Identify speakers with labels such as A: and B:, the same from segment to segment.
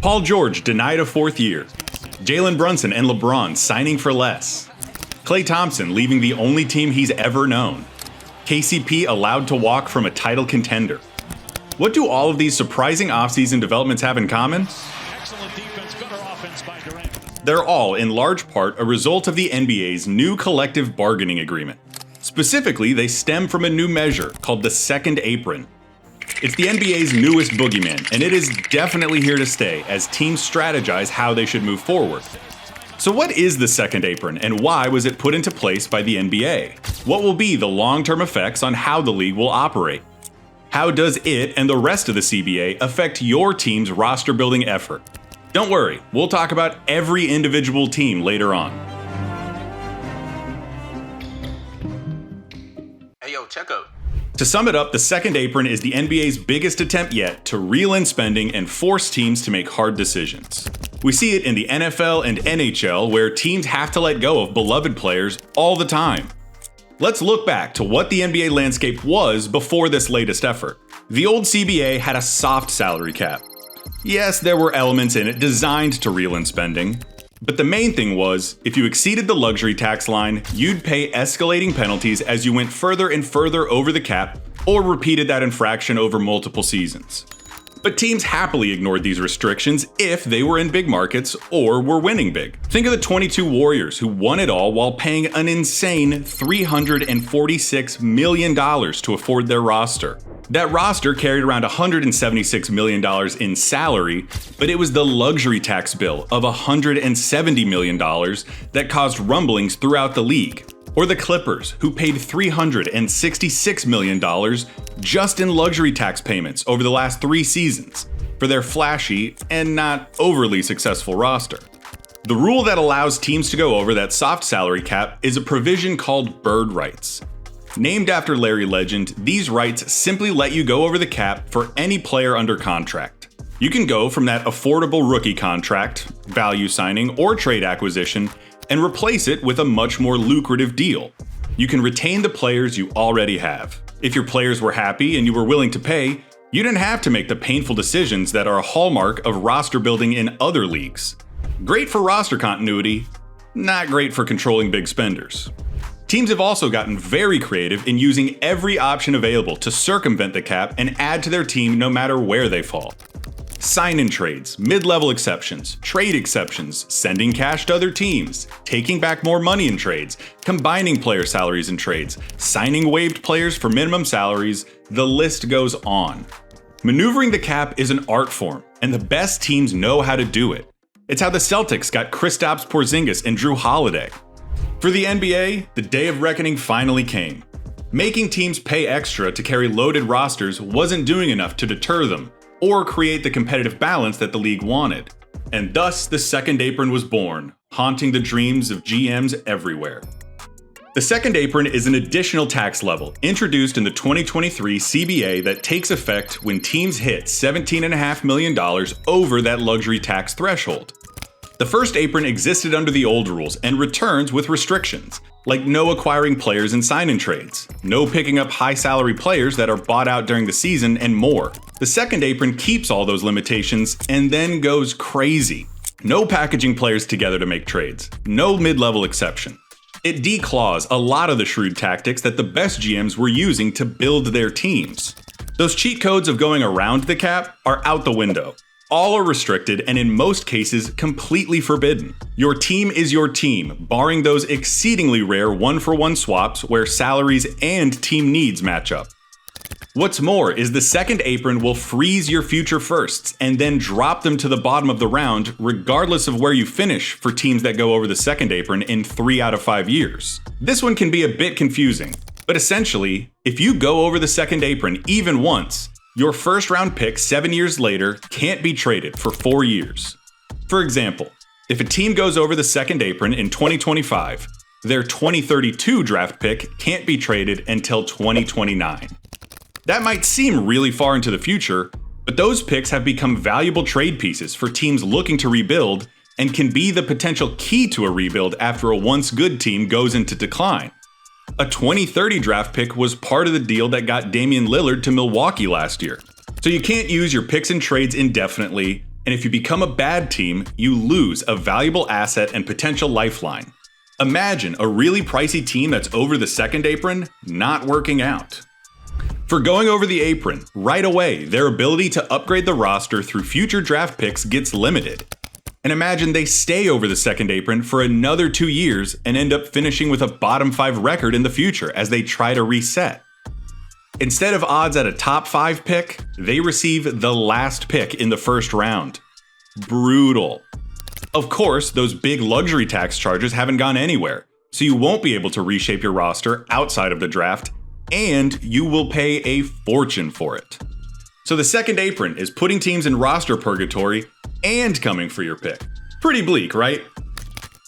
A: Paul George denied a fourth year. Jalen Brunson and LeBron signing for less. Klay Thompson leaving the only team he's ever known. KCP allowed to walk from a title contender. What do all of these surprising offseason developments have in common?
B: Excellent defense, better offense by Durant.
A: They're all, in large part, a result of the NBA's new collective bargaining agreement. Specifically, they stem from a new measure called the second apron. It's the NBA's newest boogeyman, and it is definitely here to stay as teams strategize how they should move forward. So what is the second apron, and why was it put into place by the NBA? What will be the long-term effects on how the league will operate? How does it and the rest of the CBA affect your team's roster-building effort? Don't worry, we'll talk about every individual team later on.
C: Hey yo, check out.
A: To sum it up, the second apron is the NBA's biggest attempt yet to reel in spending and force teams to make hard decisions. We see it in the NFL and NHL, where teams have to let go of beloved players all the time. Let's look back to what the NBA landscape was before this latest effort. The old CBA had a soft salary cap. Yes, there were elements in it designed to reel in spending, but the main thing was, if you exceeded the luxury tax line, you'd pay escalating penalties as you went further and further over the cap or repeated that infraction over multiple seasons. But teams happily ignored these restrictions if they were in big markets or were winning big. Think of the 22 Warriors who won it all while paying an insane $346 million to afford their roster. That roster carried around $176 million in salary, but it was the luxury tax bill of $170 million that caused rumblings throughout the league. Or the Clippers, who paid $366 million just in luxury tax payments over the last 3 seasons for their flashy and not overly successful roster. The rule that allows teams to go over that soft salary cap is a provision called bird rights. Named after Larry Legend, these rights simply let you go over the cap for any player under contract. You can go from that affordable rookie contract, value signing, or trade acquisition and replace it with a much more lucrative deal. You can retain the players you already have. If your players were happy and you were willing to pay, you didn't have to make the painful decisions that are a hallmark of roster building in other leagues. Great for roster continuity, not great for controlling big spenders. Teams have also gotten very creative in using every option available to circumvent the cap and add to their team no matter where they fall. Sign-in trades, mid-level exceptions, trade exceptions, sending cash to other teams, taking back more money in trades, combining player salaries in trades, signing waived players for minimum salaries, the list goes on. Maneuvering the cap is an art form, and the best teams know how to do it. It's how the Celtics got Kristaps Porzingis and Drew Holiday. For the NBA, the day of reckoning finally came. Making teams pay extra to carry loaded rosters wasn't doing enough to deter them, or create the competitive balance that the league wanted. And thus, the second apron was born, haunting the dreams of GMs everywhere. The second apron is an additional tax level introduced in the 2023 CBA that takes effect when teams hit $17.5 million over that luxury tax threshold. The first apron existed under the old rules and returns with restrictions, like no acquiring players in sign-in trades, no picking up high-salary players that are bought out during the season, and more. The second apron keeps all those limitations and then goes crazy. No packaging players together to make trades, no mid-level exception. It declaws a lot of the shrewd tactics that the best GMs were using to build their teams. Those cheat codes of going around the cap are out the window. All are restricted and in most cases completely forbidden. Your team is your team, barring those exceedingly rare one-for-one swaps where salaries and team needs match up. What's more is the second apron will freeze your future firsts and then drop them to the bottom of the round regardless of where you finish for teams that go over the second apron in 3 out of 5 years. This one can be a bit confusing, but essentially, if you go over the second apron even once, your first round pick 7 years later can't be traded for 4 years. For example, if a team goes over the second apron in 2025, their 2032 draft pick can't be traded until 2029. That might seem really far into the future, but those picks have become valuable trade pieces for teams looking to rebuild and can be the potential key to a rebuild after a once good team goes into decline. A 2030 draft pick was part of the deal that got Damian Lillard to Milwaukee last year. So you can't use your picks and trades indefinitely, And if you become a bad team, you lose a valuable asset and potential lifeline. Imagine a really pricey team that's over the second apron not working out. For going over the apron, right away, their ability to upgrade the roster through future draft picks gets limited. And imagine they stay over the second apron for another 2 years and end up finishing with a bottom 5 record in the future as they try to reset. Instead of odds at a top 5 pick, they receive the last pick in the first round. Brutal. Of course, those big luxury tax charges haven't gone anywhere, so you won't be able to reshape your roster outside of the draft, and you will pay a fortune for it. So the second apron is putting teams in roster purgatory and coming for your pick. Pretty bleak, right?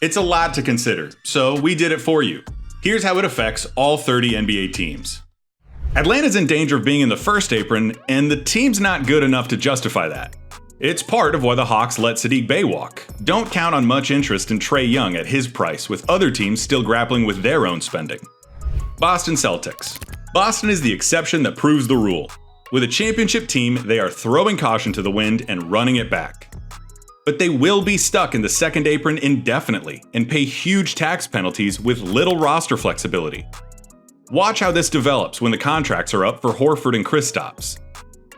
A: It's a lot to consider, so we did it for you. Here's how it affects all 30 NBA teams. Atlanta's in danger of being in the first apron, and the team's not good enough to justify that. It's part of why the Hawks let Saddiq Bey walk. Don't count on much interest in Trae Young at his price, with other teams still grappling with their own spending. Boston Celtics. Boston is the exception that proves the rule. With a championship team, they are throwing caution to the wind and running it back. But they will be stuck in the second apron indefinitely and pay huge tax penalties with little roster flexibility. Watch how this develops when the contracts are up for Horford and Kristaps.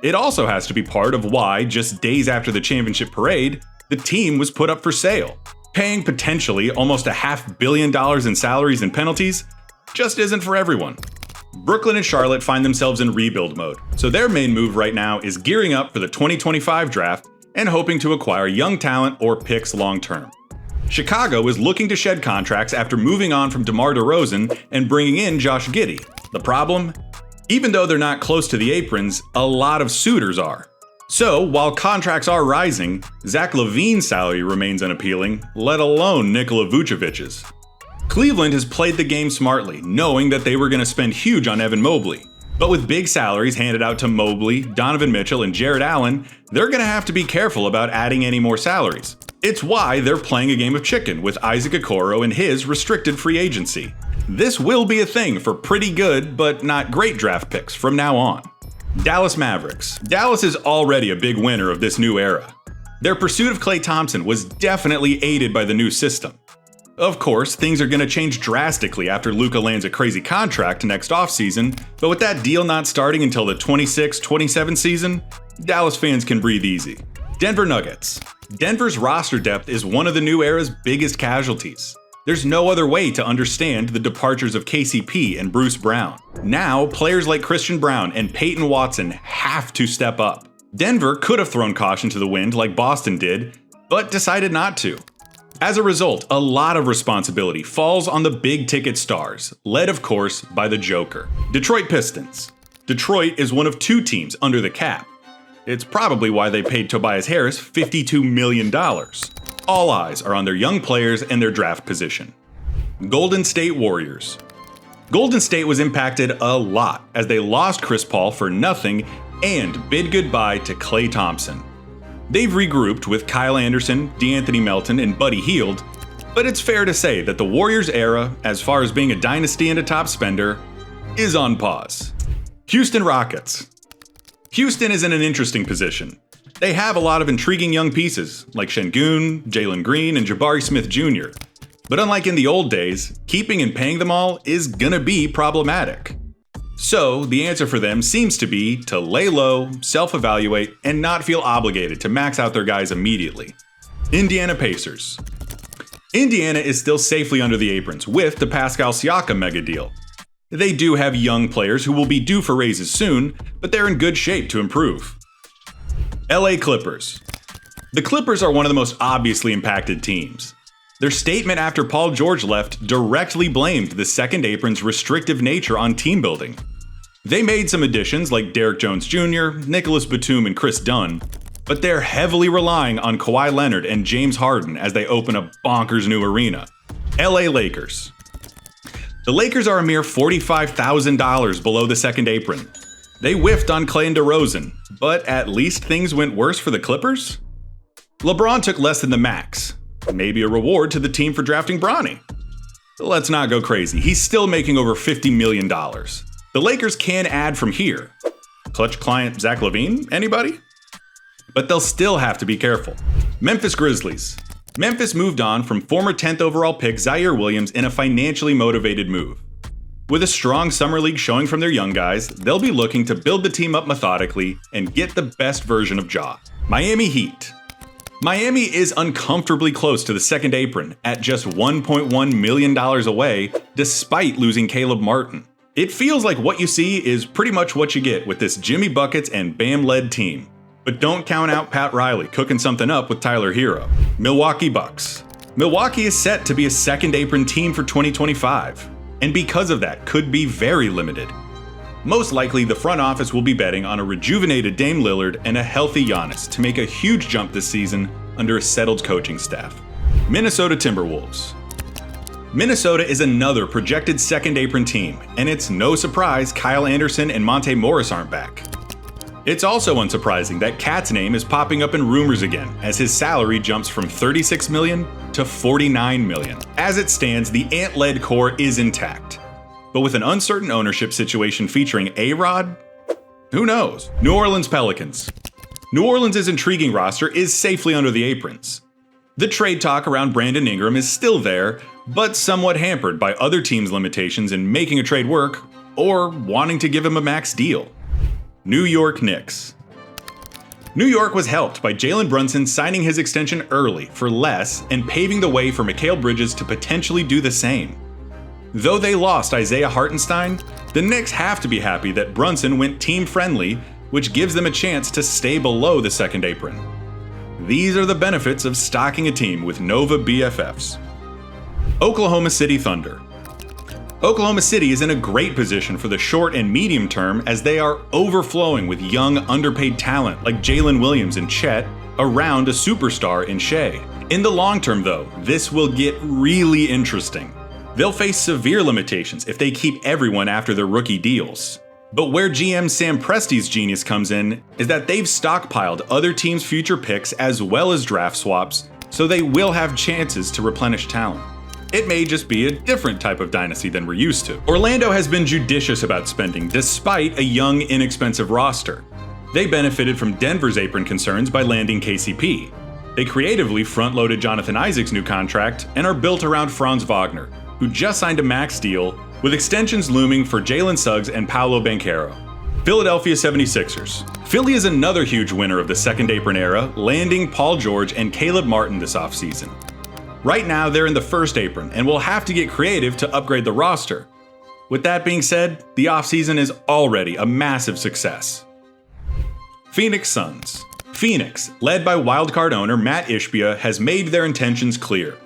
A: It also has to be part of why, just days after the championship parade, the team was put up for sale. Paying potentially almost $500 million in salaries and penalties just isn't for everyone. Brooklyn and Charlotte find themselves in rebuild mode, so their main move right now is gearing up for the 2025 draft and hoping to acquire young talent or picks long term. Chicago is looking to shed contracts after moving on from DeMar DeRozan and bringing in Josh Giddey. The problem? Even though they're not close to the aprons, a lot of suitors are. So, while contracts are rising, Zach LaVine's salary remains unappealing, let alone Nikola Vucevic's. Cleveland has played the game smartly, knowing that they were going to spend huge on Evan Mobley. But with big salaries handed out to Mobley, Donovan Mitchell, and Jarrett Allen, they're going to have to be careful about adding any more salaries. It's why they're playing a game of chicken with Isaac Okoro and his restricted free agency. This will be a thing for pretty good but not great draft picks from now on. Dallas Mavericks. Dallas is already a big winner of this new era. Their pursuit of Klay Thompson was definitely aided by the new system. Of course, things are going to change drastically after Luka lands a crazy contract next offseason, but with that deal not starting until the 26-27 season, Dallas fans can breathe easy. Denver Nuggets. Denver's roster depth is one of the new era's biggest casualties. There's no other way to understand the departures of KCP and Bruce Brown. Now, players like Christian Brown and Peyton Watson have to step up. Denver could have thrown caution to the wind like Boston did, but decided not to. As a result, a lot of responsibility falls on the big-ticket stars, led of course by the Joker. Detroit Pistons. Detroit is one of 2 teams under the cap. It's probably why they paid Tobias Harris $52 million. All eyes are on their young players and their draft position. Golden State Warriors. Golden State was impacted a lot as they lost Chris Paul for nothing and bid goodbye to Klay Thompson. They've regrouped with Kyle Anderson, DeAnthony Melton, and Buddy Hield, but it's fair to say that the Warriors era, as far as being a dynasty and a top spender, is on pause. Houston Rockets. Houston is in an interesting position. They have a lot of intriguing young pieces, like Şengün, Jalen Green, and Jabari Smith Jr. But unlike in the old days, keeping and paying them all is gonna be problematic. So, the answer for them seems to be to lay low, self-evaluate, and not feel obligated to max out their guys immediately. Indiana Pacers. Indiana is still safely under the aprons with the Pascal Siakam mega deal. They do have young players who will be due for raises soon, but they're in good shape to improve. LA Clippers. The Clippers are one of the most obviously impacted teams. Their statement after Paul George left directly blamed the second apron's restrictive nature on team building. They made some additions like Derrick Jones Jr., Nicholas Batum, and Chris Dunn, but they're heavily relying on Kawhi Leonard and James Harden as they open a bonkers new arena. LA Lakers. The Lakers are a mere $45,000 below the second apron. They whiffed on Klay and DeRozan, but at least things went worse for the Clippers? LeBron took less than the max. Maybe a reward to the team for drafting Bronny. Let's not go crazy. He's still making over $50 million. The Lakers can add from here. Clutch client Zach LaVine? Anybody? but they'll still have to be careful. Memphis Grizzlies. Memphis moved on from former 10th overall pick Zaire Williams in a financially motivated move. With a strong summer league showing from their young guys, they'll be looking to build the team up methodically and get the best version of Ja. Miami Heat. Miami is uncomfortably close to the second apron at just $1.1 million away, despite losing Caleb Martin. It feels like what you see is pretty much what you get with this Jimmy Buckets and Bam-led team. But don't count out Pat Riley cooking something up with Tyler Hero. Milwaukee Bucks. Milwaukee is set to be a second apron team for 2025, and because of that could be very limited. Most likely the front office will be betting on a rejuvenated Dame Lillard and a healthy Giannis to make a huge jump this season under a settled coaching staff. Minnesota Timberwolves. Minnesota is another projected second apron team, and it's no surprise Kyle Anderson and Monte Morris aren't back. It's also unsurprising that Cat's name is popping up in rumors again, as his salary jumps from $36 million to $49 million. As it stands, the Ant-led core is intact. But with an uncertain ownership situation featuring A-Rod, who knows? New Orleans Pelicans. New Orleans' intriguing roster is safely under the aprons. The trade talk around Brandon Ingram is still there, but somewhat hampered by other teams' limitations in making a trade work or wanting to give him a max deal. New York Knicks. New York was helped by Jalen Brunson signing his extension early for less and paving the way for Mikal Bridges to potentially do the same. Though they lost Isaiah Hartenstein, the Knicks have to be happy that Brunson went team-friendly, which gives them a chance to stay below the second apron. These are the benefits of stocking a team with Nova BFFs. Oklahoma City Thunder. Oklahoma City is in a great position for the short and medium term as they are overflowing with young, underpaid talent like Jalen Williams and Chet around a superstar in Shea. In the long term, though, this will get really interesting. They'll face severe limitations if they keep everyone after their rookie deals. But where GM Sam Presti's genius comes in is that they've stockpiled other teams' future picks as well as draft swaps, so they will have chances to replenish talent. It may just be a different type of dynasty than we're used to. Orlando has been judicious about spending despite a young, inexpensive roster. They benefited from Denver's apron concerns by landing KCP. They creatively front-loaded Jonathan Isaac's new contract and are built around Franz Wagner, who just signed a max deal, with extensions looming for Jalen Suggs and Paolo Banchero. Philadelphia 76ers. Philly is another huge winner of the second apron era, landing Paul George and Caleb Martin this offseason. Right now, they're in the first apron and will have to get creative to upgrade the roster. With that being said, the offseason is already a massive success. Phoenix Suns. Phoenix, led by wildcard owner Matt Ishbia, has made their intentions clear.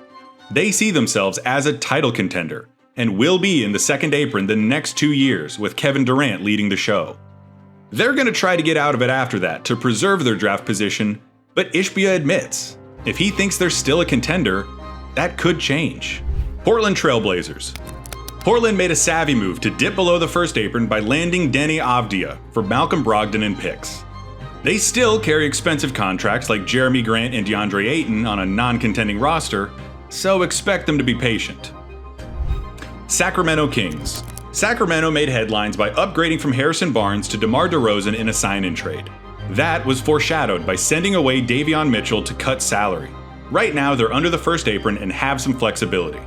A: They see themselves as a title contender and will be in the second apron the next 2 years with Kevin Durant leading the show. They're going to try to get out of it after that to preserve their draft position, but Ishbia admits, if he thinks they're still a contender, that could change. Portland Trailblazers. Portland made a savvy move to dip below the first apron by landing Deni Avdija for Malcolm Brogdon and picks. They still carry expensive contracts like Jeremy Grant and DeAndre Ayton on a non-contending roster, so expect them to be patient. Sacramento Kings. Sacramento made headlines by upgrading from Harrison Barnes to DeMar DeRozan in a sign-in trade. That was foreshadowed by sending away Davion Mitchell to cut salary. Right now, they're under the first apron and have some flexibility.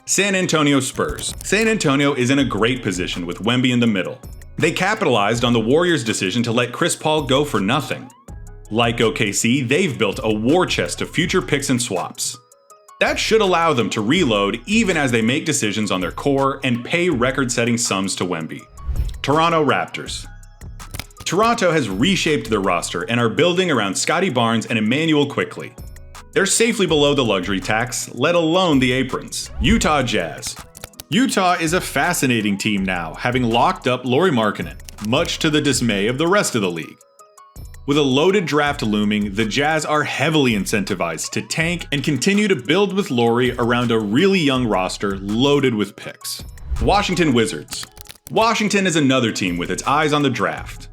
A: San Antonio Spurs. San Antonio is in a great position with Wemby in the middle. They capitalized on the Warriors' decision to let Chris Paul go for nothing. Like OKC, they've built a war chest of future picks and swaps. That should allow them to reload even as they make decisions on their core and pay record-setting sums to Wemby. Toronto Raptors. Toronto has reshaped their roster and are building around Scotty Barnes and Emmanuel Quickley. They're safely below the luxury tax, let alone the aprons. Utah Jazz. Utah is a fascinating team now, having locked up Lauri Markkanen, much to the dismay of the rest of the league. With a loaded draft looming, the Jazz are heavily incentivized to tank and continue to build with Lauri around a really young roster loaded with picks. Washington Wizards. Washington is another team with its eyes on the draft.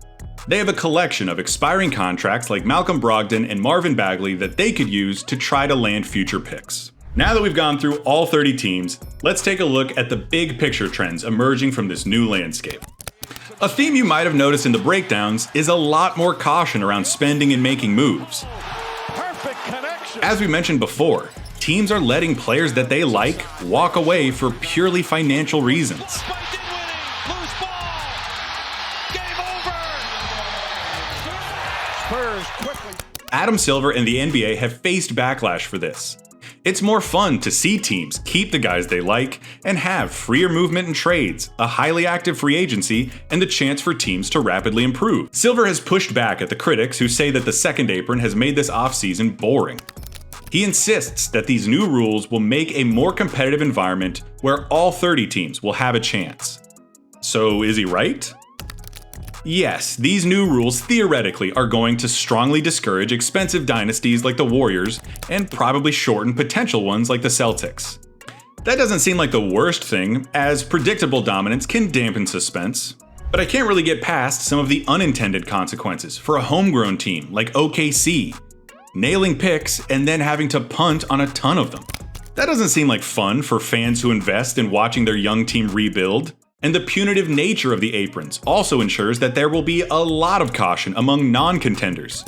A: They have a collection of expiring contracts like Malcolm Brogdon and Marvin Bagley that they could use to try to land future picks. Now that we've gone through all 30 teams, let's take a look at the big picture trends emerging from this new landscape. A theme you might have noticed in the breakdowns is a lot more caution around spending and making moves.
B: Perfect connection.
A: As we mentioned before, teams are letting players that they like walk away for purely financial reasons.
B: Spiked in winning. Loose ball. Game over. Spurs quickly.
A: Adam Silver and the NBA have faced backlash for this. It's more fun to see teams keep the guys they like and have freer movement and trades, a highly active free agency, and the chance for teams to rapidly improve. Silver has pushed back at the critics who say that the second apron has made this offseason boring. He insists that these new rules will make a more competitive environment where all 30 teams will have a chance. So is he right? Yes, these new rules theoretically are going to strongly discourage expensive dynasties like the Warriors and probably shorten potential ones like the Celtics. That doesn't seem like the worst thing, as predictable dominance can dampen suspense. But I can't really get past some of the unintended consequences for a homegrown team like OKC, nailing picks and then having to punt on a ton of them. That doesn't seem like fun for fans who invest in watching their young team rebuild. And the punitive nature of the aprons also ensures that there will be a lot of caution among non-contenders.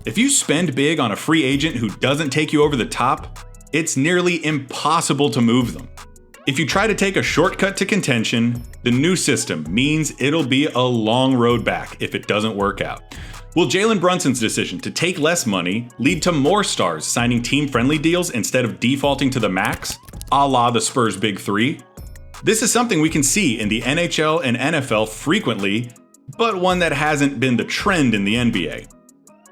A: If you spend big on a free agent who doesn't take you over the top, it's nearly impossible to move them. If you try to take a shortcut to contention, the new system means it'll be a long road back if it doesn't work out. Will Jalen Brunson's decision to take less money lead to more stars signing team-friendly deals instead of defaulting to the max, a la the Spurs' Big Three? This is something we can see in the NHL and NFL frequently, but one that hasn't been the trend in the NBA.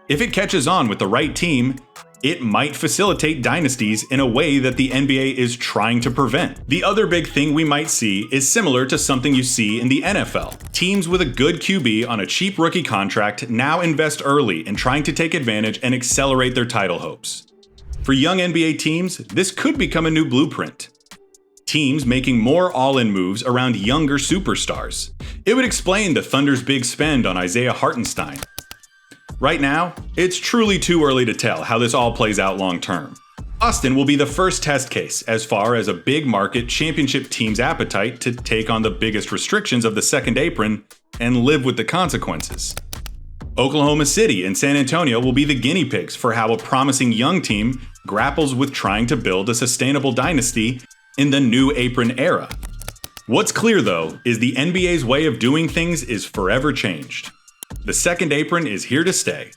A: If it catches on with the right team, it might facilitate dynasties in a way that the NBA is trying to prevent. The other big thing we might see is similar to something you see in the NFL. Teams with a good QB on a cheap rookie contract now invest early in trying to take advantage and accelerate their title hopes. For young NBA teams, this could become a new blueprint. Teams making more all-in moves around younger superstars. It would explain the Thunder's big spend on Isaiah Hartenstein. Right now, it's truly too early to tell how this all plays out long-term. Boston will be the first test case as far as a big market championship team's appetite to take on the biggest restrictions of the second apron and live with the consequences. Oklahoma City and San Antonio will be the guinea pigs for how a promising young team grapples with trying to build a sustainable dynasty in the new apron era. What's clear though is the NBA's way of doing things is forever changed. The second apron is here to stay,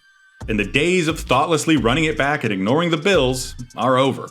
A: and the days of thoughtlessly running it back and ignoring the bills are over.